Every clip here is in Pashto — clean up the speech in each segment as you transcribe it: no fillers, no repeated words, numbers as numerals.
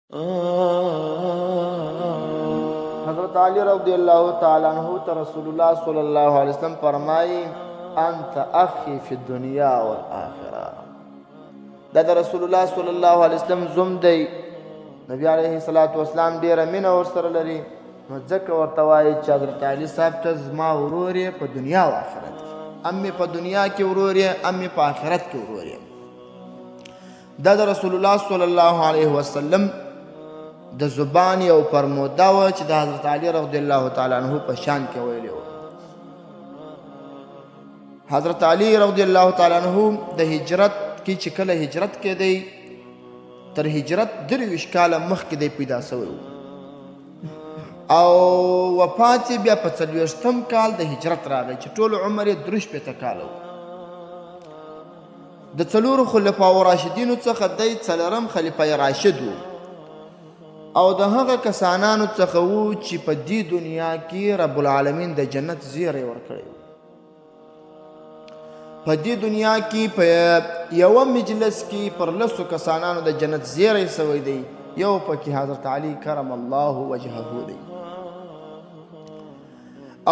حضرت علی رضی اللہ تعالی عنہ ته رسول الله صلی الله علیه وسلم فرمایي انت اخي فی الدنیا والآخرة. دا د رسول الله صلی الله علیه وسلم زوم دی. نبی علیه الصلاۃ والسلام ډیره مینه ورسره لري، نو ځکه ورته وایي چې حضرت علی صاحب ته زما ورور یې په دنیا او آخرت کې، هم مې په دنیا کې ورور یې، هم مې په آخرت کې ورور یې. دا د رسول الله صلی الله علیه وسلم د زبان یو فرموده وه چې د حضرت علی رضی الله تعالی عنه په شان کې ویلې وه. حضرت علی رضی الله تعالی عنه د هجرت کې چې کله هجرت کېدی، تر هجرت 23 کاله مخکې دی پیدا شوی و، او وفات یې بیا په 40م کال د هجرت راغی چې ټول عمر یې 63 کاله و. د 4 خلفاء راشدینو څخه دی 4م خلیفه راشد و، او د هغه کسانانو څخه وو چې په دې دنیا کې رب العالمین د جنت زیری ورکړی و. په دې دنیا کې په یوه مجلس کې پر 10 کسانانو د جنت زیری سوی دی، یو پکې حضرت علی کرم الله وجهه دی.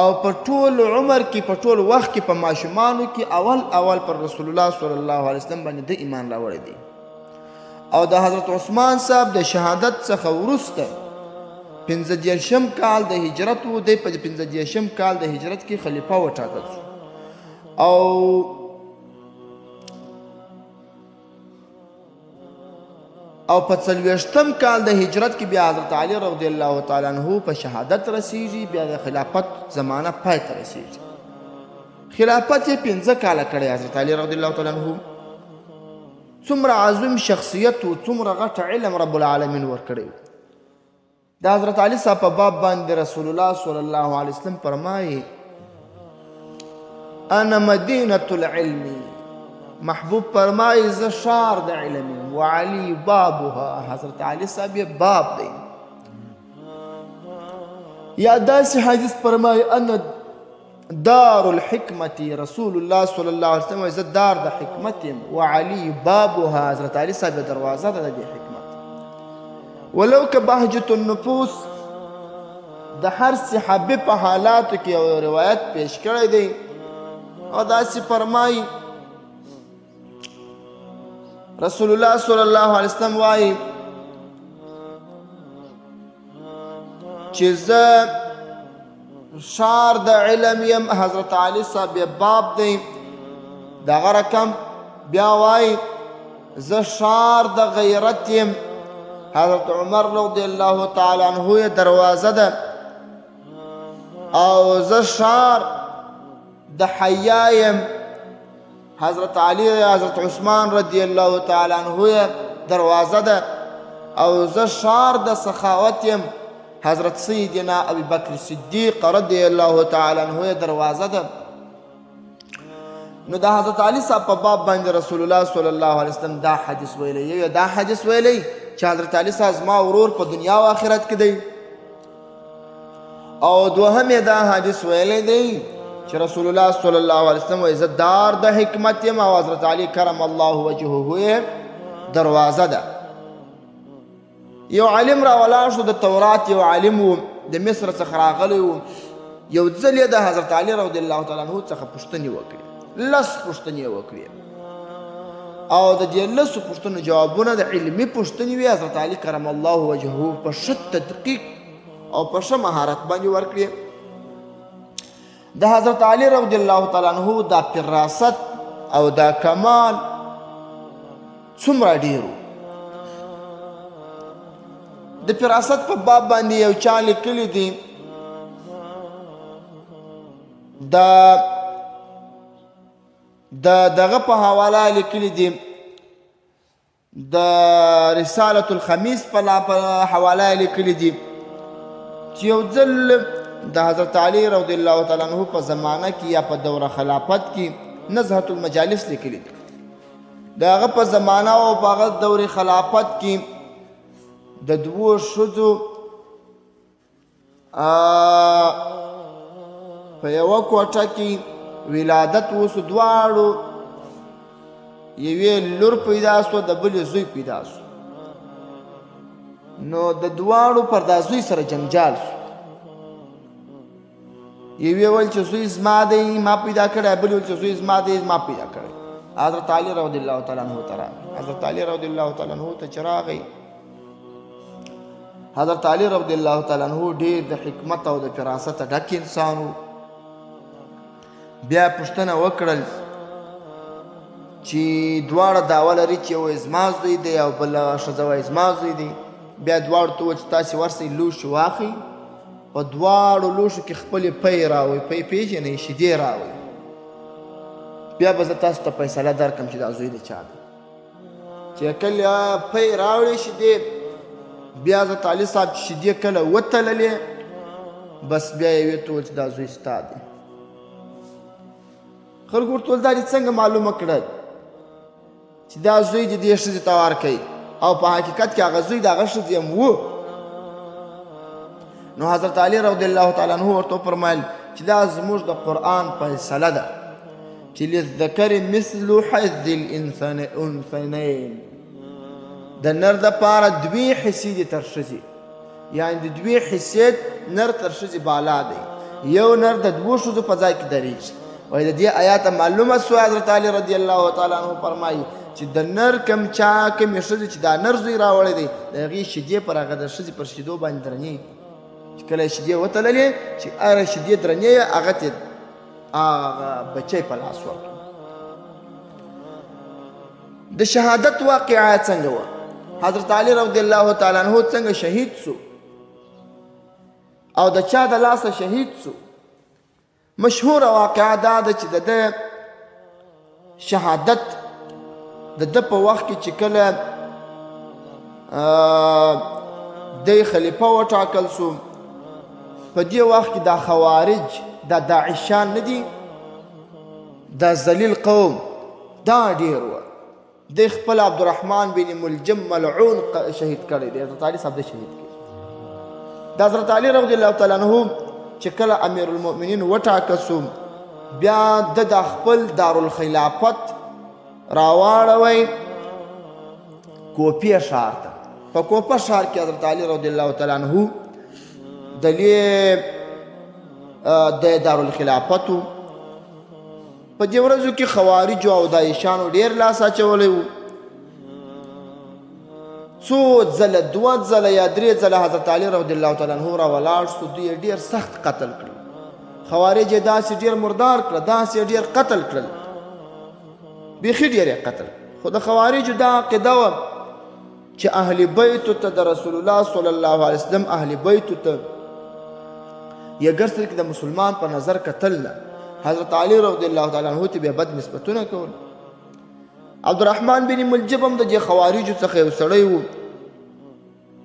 او په ټول عمر کې، په ټول وخت کې، په ماشومانو کې اول پر رسول الله صلی الله علیه وسلم باندې د ایمان راوړی دی. او د حضرت عثمان صاحب د شهادت څخه وروسته 15 کال د هجرت و دی، په 15 کال د هجرت کې خلیفه وټاکل شو. او په 40م کال د هجرت کې بیا حضرت علی رضی الله تعالی عنہ په شهادت رسیږي، بیا د خلافت زمانه پای ته رسیږي. خلافت یې 15 کاله کړی حضرت علی رضی الله تعالی عنہ. څومره عظیم شخصیت و، څومره غټ علم رب العالمین ورکړی. د حضرت علی صاحب په باب باندې رسول الله صلی الله علیه وسلم فرمایي انا مدینة العلم، محبوب فرمایي زه ښار د علم یم، وعلی بابها، حضرت علی صاحب یې باب دی. یا داسې حدیث فرمایي انا دار الحکمت، رسول الله صلی الله علیه وسلم زه دار د حکمت یم، وعلی بابها، حضرت علی صاحب دروازه ده د دې حکمت. ولو که بهجة النفوس د هر صحابي په حالاتو کې یو روایت پیش کړی دی، او داسې فرمایي رسول الله صلی الله علیه وسلم وایي چې زه ښار د علم یم، حضرت علی صاحب باب دی. دغه رقم بیا وایي زه ښار د غیرت یم، حضرت عمر رضی الله تعالی عنه یې دروازه ده. او زه ښار د حیا یم، حضرت علی حضرت عثمان رضی الله تعالی عنه یې دروازه ده. او زه ښار د سخاوت یم، حضرت سیدنا ابی بکر صدیق رضی الله تعالی عنه دروازه ده. نو د حضرت علی صاحب په باب باندې رسول الله صلی الله علیه وسلم دا حدیث ویلی. یو دا حدیث ویلی چې حضرت علی صاحب زما ورور په دنیا او آخرت کې دی، او دوهم دا حدیث ویلی دی چې رسول الله صلی الله علیه وسلم وایي زه دار د حکمت یم، او حضرت علی کرم الله وجهه دروازه ده. یو عالم را ولاړ شو، د تورات یو عالم و، د مصر څخه راغلی و. یو ځل یې د حضرت علی رضی الله تعالی عنه څخه پوښتنې وکړې، 10 پوښتنې یې وکړې، او د دې 10 پوښتنو جوابونه د علمي پوښتنې وې. حضرت علی کرم الله وجهه په ښه تدقیق او په ښه مهارت باندې ورکړې. د حضرت علی رضی الله تعالی عنه دا فراست او دا کمال څومره ډېر. د فراست په باب باندې یو چا لیکلی دی، دغه په حواله لیکلی دی، د رسالة الخمیس په حواله لیکلی دی چې یو ځل د حضرت علی رضی الله تعالی عنہ په زمانه کې یا په دوره خلافت کې نزهة المجالس لیکلی دی. د هغه په زمانه او په هغه دوره خلافت کې د 2 ښځو په یوه کوټه کې ولادت وسو. دواړو یوې لور پیدا سوه، د بلې زوی پیدا سو. نو د دواړو پر دا زوی سره جنجال شو. یوې ویل چې زوی زما دی ما پیدا کړی، بل ویل چې زوی زما دی ما پیدا کړی. حضرت علي رضی الله تعالی عنہ ته راغی. حضرت علي رضی الله تعالی عنہ ته چې راغی، حضرت علي رضی الله تعالی عنہ ډېر د حکمت او د فراست ډک انسان و. بیا پوښتنه وکړل چې دواړه دعوه لري چې یو زما زوی دی او بله ښځه وایي زما زوی دی. بیا دواړو ته وویل چې تاسې ورسئ لوښي واخلئ، په دواړو لوښو کې خپلې پۍ راوړئ، پۍ پېژنئ، شیدې راوړئ، بیا به زه تاسو ته فیصله درکړم چې دا زوی د چا دی. چې کله پۍ راوړې شیدې، بیا حضرت علي صاحب چې شیدې کله وتللې، بس بیا یې ویې ته وویل چې دا زوی ستا دی. خلکو ورته ویل دا دې څنګه معلومه کړه چې دا زوی دې دې ښځې ته ورکوي، او په حقیقت کې هغه زوی د هغه ښځې هم و. نو حضرت علي رضی الله تعالی عنہ ورته وفرمایل چې دا زموږ د قرآن فیصله ده چې للذکر مثل حظ الانثیین، د نر دپاره دوې حصې دي تر ښځې، یعنې د دوې حیثیت نر تر ښځې بالا دی. یو نر د دوو ښځو په ځای کې درېږي. وایي د دې آیاته معلومه سوه حضرت علي رضی الله تعالی عنہ فرمایي چې د نر کم چا کمې ښځې چې دا نر زوی راوړی دی، د هغې شیدې پر هغه د ښځې پر شیدو باندې درنې دي. چې کله یې شیدې وتللې چې هغه شیدې درنې یې هغه ته هغه بچی په لاس ورکړي. د شهادت واقعه څنګه وه؟ حضرت علي رضی الله تعالی عنہ څنګه شهید سو او د چا د لاسه شهید سو؟ مشهوره واقعه دا ده چې د ده شهادت د ده په وخت کې چې کله دی خلیفه وټاکل سو، په دې وخت کې دا خوارج دا داعشان نه دي، دا ذلیل قوم دا ډېر وه. دی خپل عبدالرحمن بن ملجم ملعون شهید کړی دی. حضرت علي صاحب دی شهید کړي. د حضرت علي رضی الله تعالی عنہ چې کله امیر المؤمنین وټاکه سو، بیا د خپل دارالخلافت راواړوی کوپیه ښار ته. په کوپه ښار کې حضرت علي رضی الله تعالی عنہ د دارالخلافت و. په دې ورځو کې خوارجو او داعشانو ډېر لاس اچولی و. څو ځله، دوه ځله یا درې ځله حضرت علي رضی الله تعالی عنہ را ولاړ سو. دوی یې ډېر سخت قتل کړل. خوارج یې داسې ډېر مردار کړه، داسې ډېر قتل کړل، بیخي ډېر یې قتل. خو د خوارجو دا عقیده وه چې اهل بیتو ته د رسول الله صلی الله علیه وسلم اهل بیتو ته یا ګرځل کې د مسلمان په نظر کتل نه، حضرت علي رضی الله تعالی عنہ ته بیا بد نسبتونه کول. عبدالرحمن بن ملجم هم د دې خوارجو څخه یو سړی و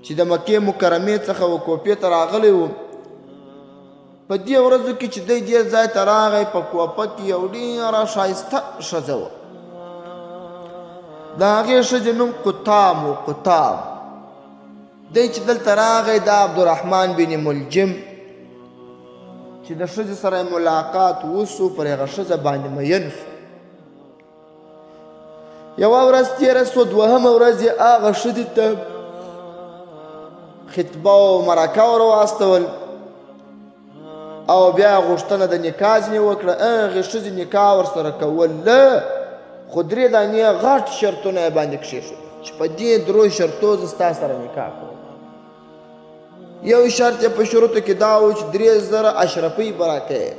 چې د مکې مکرمې څخه و کوپې ته راغلی و. په دې ورځو کې چې دی دې ځای ته راغی، په کوپه کې یو ډېره ښایسته ښځه وه. د هغې ښځې نوم قطام و. قطام دی چې دلته راغی، دا عبدالرحمن بن ملجم چې د ښځې سره ملاقات وسو، پر هغه ښځه باندې مین سو. یوه ورځ تېره سوه، دوهمه ورځ یې هغه ښځې ته خطبه او مرکه ور واستول او بیا غوښتنه د نکاح ځینې وکړه. هغې ښځې نکاح ورسره کول نه، خو درې دانې غټ شرطونه یې باندې کښېښود چې په دې درو شرطو زه ستا سره نکاح کوم. یو شرط یې په شروطو کې دا و چې 3000 اشرفۍ به راکوې.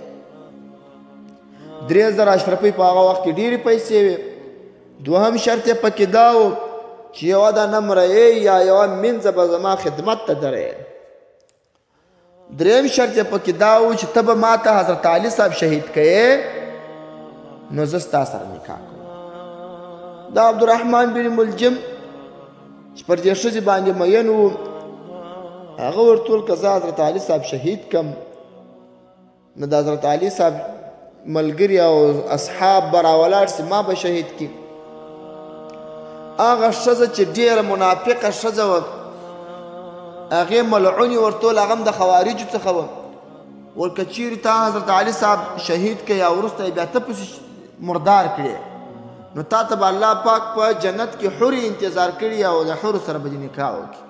3000 اشرفۍ په هغه وخت کې ډېرې پیسې وې. دوهم شرط یې پکې دا و چې یوه دانه مرئۍ یا یوه منځه به زما خدمت ته درې. دریم شرط یې پکې دا و چې ته به ما ته حضرت علي صاحب شهید کوې، نو زه ستا سره نکاح کوم. دا عبدالرحمن بن ملجم چې پر دې ښځې باندې مین و، هغه ورته ویل که زه حضرت علي صاحب شهید کم، نو د حضرت علي صاحب ملګري او اصحاب به راولاړ سي، ما به شهید کړي. هغه ښځه چې ډېره منافقه ښځه وه، هغې ملعونې ورته ویل، هغه هم د خوارجو څخه وه. ول که چیرې تا حضرت علي صاحب شهید کړي یا وروسته یې بیا ته پسې مردار کړې، نو تا ته به الله پاک په جنت کې حورې انتظار کړي او د حورو سره به دې نکاح وکړي.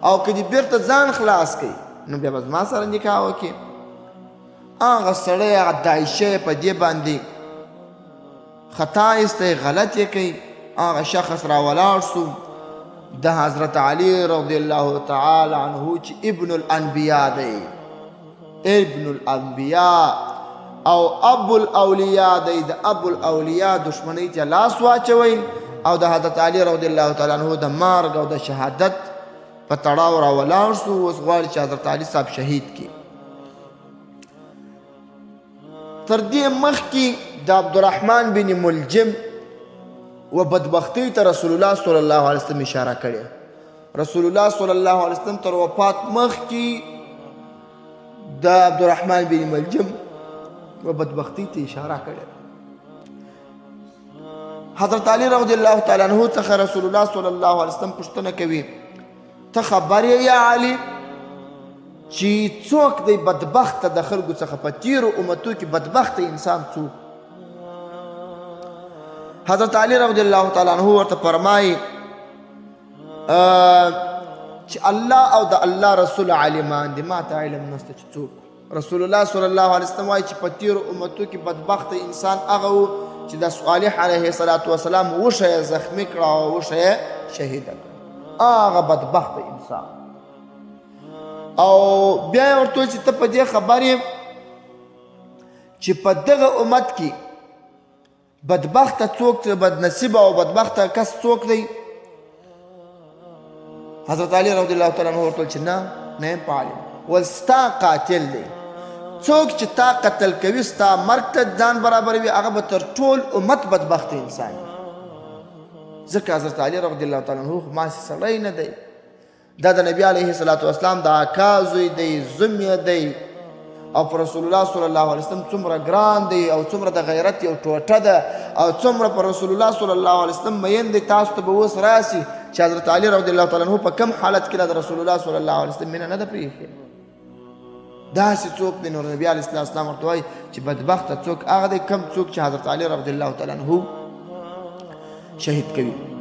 او که دې بیرته ځان خلاص کوي نو بیا به زما سره نکاح وکړي. هغه سړی هغه داعشه په دې باندې خطا ایستی، غلط یې کوي. هغه شخص راولاړ سو د حضرت علی رضی الله تعالی عنه چې ابن الانبیاء دی، ابن الانبیاء او ابو الاولیاء دی. د ابو الاولیاء دشمنی ته لاس واچوي او د حضرت علی رضی الله تعالی عنه د مرګ او د شهادت په تړاو راولاړ سو. اوس غواړي چې حضرت علی صاحب شهید کړي. تر دې مخکې د عبدالرحمن بن ملجم و بدبختی ته رسول الله صلی الله علیه وسلم اشاره کړې. رسول الله صلی الله علیه وسلم تر وفات مخکې د عبدالرحمن بن ملجم و بدبختی ته اشاره کړې. حضرت علی رضی الله تعالی عنہ څخه رسول الله صلی الله علیه وسلم پوښتنه کوي ته خبر یې یا علی چې څوک دی بدبخته د خلکو څخه په تیرو امتو کې بدبخته انسان څوک؟ حضرت علی رضی الله تعالی عنہ ورته فرمایي چې الله او د الله رسول عالمان دي، ما ته علم نشته چې څوک. رسول الله صلی الله علیه وسلم وایي چې په تیرو امتو کې بدبخته انسان هغه و چې د صالح علیه السلام وشه یې زخمي کړه او وشه یې شهیده کړه، هغه بدبخته انسان. او بیا یې ورته چې ته په دې خبر یې چې په دغه امت کې بدبخته څوک دی، بدنصیبه او بدبخته کس څوک دی؟ حضرت علی رضی الله تعالی عنہ ورته چې نه یم په علم. ول ستا قاتل دی، څوک چې تا قتل کوي ستا مرګ ته ځان برابروي هغه به تر ټول امت بدبخته انسان. ځکه حضرت علی رضی الله تعالی عنہ ماسې سړی نه دی، دا د نبی علیه السلام د اکا زوی دی، زوی دی او پر رسول الله صلی الله علیه وسلم څومره ګران دی او څومره د غیرت یو ټوټه ده او څومره پر رسول الله صلی الله علیه وسلم مین دی. تاسو ته به اوس راسي چې حضرت علی رضی الله تعالی عنہ په کم حالت کې د رسول الله صلی الله علیه وسلم مینه نه ده پرېښې. داسې څوک دی. نو نبی علیه السلام ورته وایي چې بدبخته څوک هغه دی کم څوک چې حضرت علی رضی الله تعالی عنہ شهید کوي.